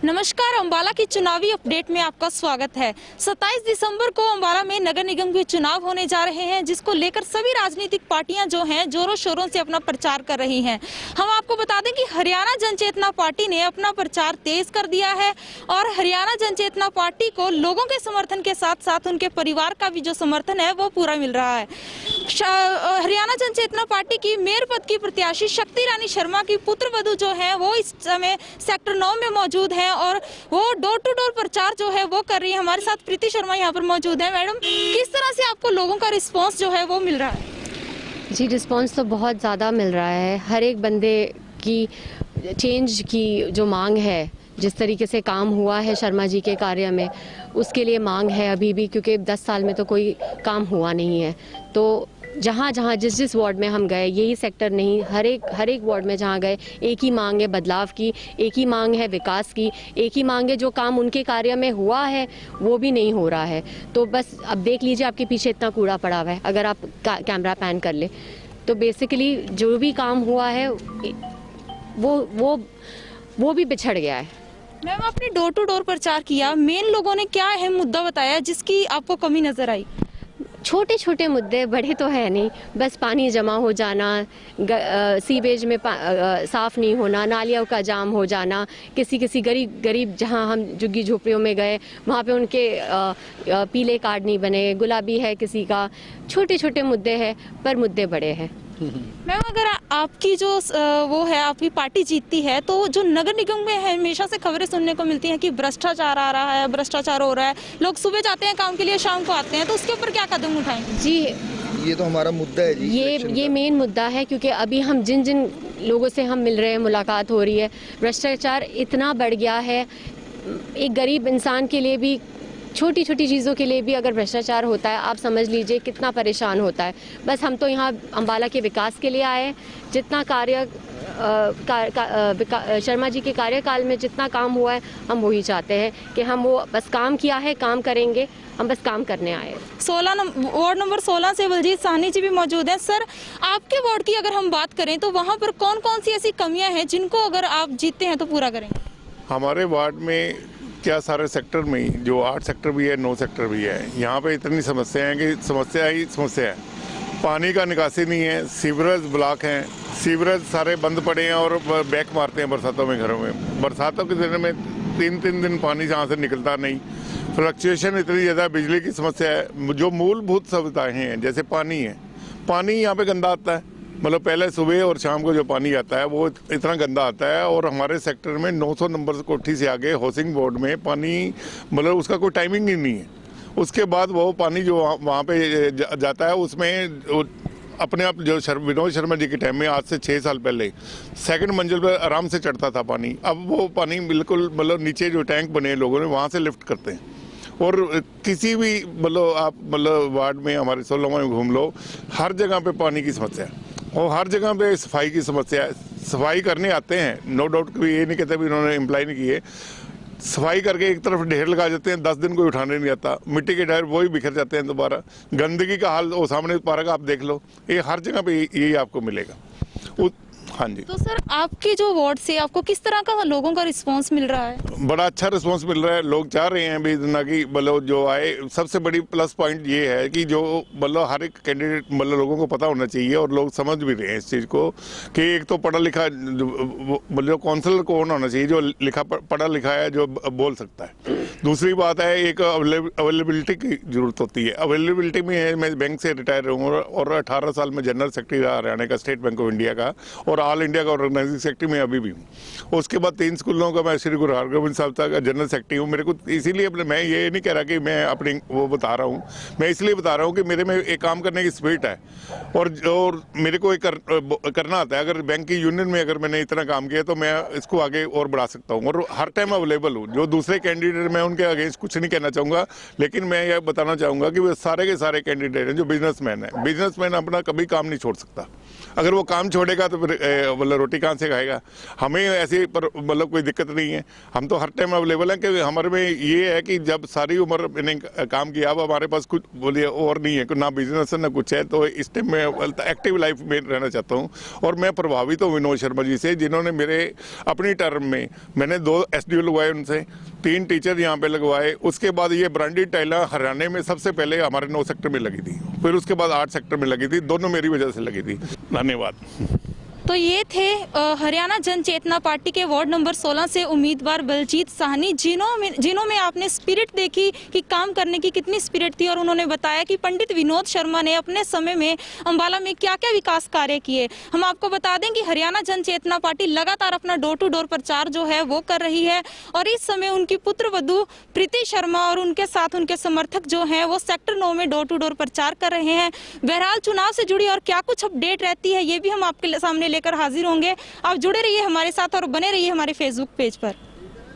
नमस्कार, अम्बाला की चुनावी अपडेट में आपका स्वागत है। 27 दिसंबर को अम्बाला में नगर निगम के चुनाव होने जा रहे हैं, जिसको लेकर सभी राजनीतिक पार्टियां जो हैं जोरों शोरों से अपना प्रचार कर रही हैं। हम आपको बता दें कि हरियाणा जनचेतना पार्टी ने अपना प्रचार तेज कर दिया है और हरियाणा जनचेतना पार्टी को लोगों के समर्थन के साथ साथ उनके परिवार का भी जो समर्थन है वो पूरा मिल रहा है। हरियाणा जनचेतना पार्टी की मेयर पद की प्रत्याशी शक्ति रानी शर्मा की पुत्रवधू जो है वो इस समय सेक्टर 9 में मौजूद है और वो डोर टू डोर प्रचार जो है वो कर रही है। हमारे साथ प्रीति शर्मा यहाँ पर मौजूद है। मैडम, किस तरह से आपको लोगों का रिस्पांस जो है वो मिल रहा है? जी, रिस्पांस तो बहुत ज़्यादा मिल रहा है। हर एक बंदे की चेंज की जो मांग है, जिस तरीके से काम हुआ है शर्मा जी के कार्य में, उसके लिए मांग है अभी भी, क्योंकि 10 साल में तो कोई काम हुआ नहीं है। तो जहाँ जहाँ जिस वार्ड में हम गए, यही सेक्टर नहीं, हर एक वार्ड में जहाँ गए, एक ही मांग है बदलाव की, एक ही मांग है विकास की, एक ही मांग है जो काम उनके कार्य में हुआ है वो भी नहीं हो रहा है। तो बस अब देख लीजिए, आपके पीछे इतना कूड़ा पड़ा हुआ है, अगर आप कैमरा पैन कर ले तो बेसिकली जो भी काम हुआ है वो भी बिछड़ गया है। मैम, आपने डोर टू डोर प्रचार किया, मेन लोगों ने क्या अहम मुद्दा बताया जिसकी आपको कमी नजर आई? छोटे छोटे मुद्दे, बड़े तो है नहीं, बस पानी जमा हो जाना, सीवेज में साफ़ नहीं होना, नालियों का जाम हो जाना, किसी गरीब जहां हम झुग्गी झोपड़ियों में गए वहां पे उनके पीले कार्ड नहीं बने, गुलाबी है किसी का। छोटे छोटे मुद्दे हैं पर मुद्दे बड़े हैं। मैम, अगर आपकी जो वो है, आपकी पार्टी जीतती है तो जो नगर निगम में है हमेशा से खबरें सुनने को मिलती हैं कि भ्रष्टाचार आ रहा है, भ्रष्टाचार हो रहा है, लोग सुबह जाते हैं काम के लिए, शाम को आते हैं, तो उसके ऊपर क्या कदम उठाएंगे? जी, ये तो हमारा मुद्दा है जी। ये मेन मुद्दा है, क्योंकि अभी हम जिन लोगों से हम मिल रहे हैं, मुलाकात हो रही है, भ्रष्टाचार इतना बढ़ गया है। एक गरीब इंसान के लिए भी, छोटी छोटी चीज़ों के लिए भी अगर भ्रष्टाचार होता है, आप समझ लीजिए कितना परेशान होता है। बस हम तो यहाँ अम्बाला के विकास के लिए आए। जितना कार्य शर्मा जी के कार्यकाल में जितना काम हुआ है, हम वही चाहते हैं कि हम वो बस काम किया है, काम करेंगे, हम बस काम करने आए। वार्ड नंबर 16 से बलजीत साहनी जी भी मौजूद हैं। सर, आपके वार्ड की अगर हम बात करें तो वहाँ पर कौन कौन सी ऐसी कमियाँ हैं जिनको अगर आप जीतते हैं तो पूरा करेंगे? हमारे वार्ड में क्या सारे सेक्टर में, जो 8 सेक्टर भी है, 9 सेक्टर भी है, यहाँ पे इतनी समस्या है कि समस्या ही समस्या है। पानी का निकासी नहीं है, सीवरेज ब्लॉक हैं, सीवरेज सारे बंद पड़े हैं और बैक मारते हैं बरसातों में घरों में। बरसातों के दिन में 3-3 दिन पानी जहाँ से निकलता नहीं। फ्लक्चुएशन इतनी ज़्यादा, बिजली की समस्या है। जो मूलभूत सुविधाएँ हैं जैसे पानी है, पानी यहाँ पे गंदा आता है। मतलब पहले सुबह और शाम को जो पानी आता है वो इतना गंदा आता है। और हमारे सेक्टर में 900 नंबर कोठी से आगे हाउसिंग बोर्ड में पानी, मतलब उसका कोई टाइमिंग ही नहीं है। उसके बाद वो पानी जो वहाँ पे जाता है उसमें अपने आप, जो विनोद शर्मा जी के टाइम में आज से 6 साल पहले सेकंड मंजिल पर आराम से चढ़ता था पानी। अब वो पानी बिल्कुल, मतलब नीचे जो टैंक बने लोगों ने वहाँ से लिफ्ट करते हैं। और किसी भी आप वार्ड में हमारे 16 में घूम लो, हर जगह पे पानी की समस्या है और हर जगह पे सफाई की समस्या है। सफाई करने आते हैं, नो डाउट, कभी ये नहीं कहते भी उन्होंने इम्प्लाई नहीं किए। सफाई करके एक तरफ ढेर लगा देते हैं, 10 दिन कोई उठाने नहीं आता। मिट्टी के ढेर वही बिखर जाते हैं दोबारा। गंदगी का हाल वो सामने पार्क आप देख लो, ये हर जगह पे यही आपको मिलेगा। हाँ जी। तो सर, आपके जो वार्ड से आपको किस तरह का लोगों का रिस्पांस मिल रहा है? बड़ा अच्छा रिस्पांस मिल रहा है। लोग चाह रहे हैं भी ना कि जो आए। सबसे बड़ी प्लस पॉइंट ये है कि जो हर एक कैंडिडेट लोगों को पता होना चाहिए और लोग समझ भी रहे हैं इस चीज़ को कि एक तो पढ़ा लिखा काउंसलर कौन होना चाहिए, जो पढ़ा लिखा है, जो बोल सकता है। दूसरी बात है, एक अवेलेबिलिटी की जरूरत होती है। अवेलेबिलिटी में है, मैं बैंक से रिटायर हूँ और 18 साल में जनरल सेक्रेटरी रहा हरियाणा का, स्टेट बैंक ऑफ इंडिया का, और ऑल इंडिया का ऑर्गेनाइजिंग सेक्रेटरी में अभी भी हूँ। उसके बाद 3 स्कूलों का मैं श्री गुरु हरगोबिंद साहब का जनरल सेक्रेटरी हूँ। मेरे को इसीलिए मैं ये नहीं कह रहा कि मैं अपनी वो बता रहा हूँ, मैं इसलिए बता रहा हूँ कि मेरे में एक काम करने की स्पिरिट है और मेरे को एक करना आता है। अगर बैंक की यूनियन में अगर मैंने इतना काम किया तो मैं इसको आगे और बढ़ा सकता हूँ और हर टाइम अवेलेबल हूँ। जो दूसरे कैंडिडेट मैं उनके अगेंस्ट कुछ नहीं कहना चाहूँगा, लेकिन मैं यह बताना चाहूँगा कि वो सारे के सारे कैंडिडेट हैं जो बिजनेसमैन हैं। बिजनेसमैन अपना कभी काम नहीं छोड़ सकता। अगर वो काम छोड़ेगा तो फिर मतलब रोटी कहाँ से खाएगा। हमें ऐसी पर मतलब कोई दिक्कत नहीं है, हम तो हर टाइम अवेलेबल हैं। कि हमारे में ये है कि जब सारी उम्र मैंने काम किया, अब हमारे पास कुछ बोलिए और नहीं है, ना बिजनेस है ना कुछ है, तो इस टाइम मैं एक्टिव लाइफ में रहना चाहता हूँ। और मैं प्रभावित हूँ विनोद शर्मा जी से, जिन्होंने मेरे अपनी टर्म में मैंने 2 SDO लगवाए, उनसे 3 टीचर यहाँ पे लगवाए। उसके बाद ये ब्रांडेड टाइला हरियाणा में सबसे पहले हमारे 9 सेक्टर में लगी थी, फिर उसके बाद 8 सेक्टर में लगी थी, दोनों मेरी वजह से लगी थी। धन्यवाद। तो ये थे हरियाणा जन चेतना पार्टी के वार्ड नंबर 16 से उम्मीदवार बलजीत साहनी, जिन्हों में आपने स्पिरिट देखी कि काम करने की कितनी स्पिरिट थी। और उन्होंने बताया कि पंडित विनोद शर्मा ने अपने समय में अंबाला में क्या क्या विकास कार्य किए। हम आपको बता दें कि हरियाणा जन चेतना पार्टी लगातार अपना डोर टू डोर प्रचार जो है वो कर रही है। और इस समय उनकी पुत्र वधू प्रीति शर्मा और उनके साथ उनके समर्थक जो हैं वो सेक्टर 9 में डोर टू डोर प्रचार कर रहे हैं। बहरहाल चुनाव से जुड़ी और क्या कुछ अपडेट रहती है ये भी हम आपके सामने लेकर हाजिर होंगे। आप जुड़े रहिए हमारे साथ और बने रहिए हमारे फेसबुक पेज पर।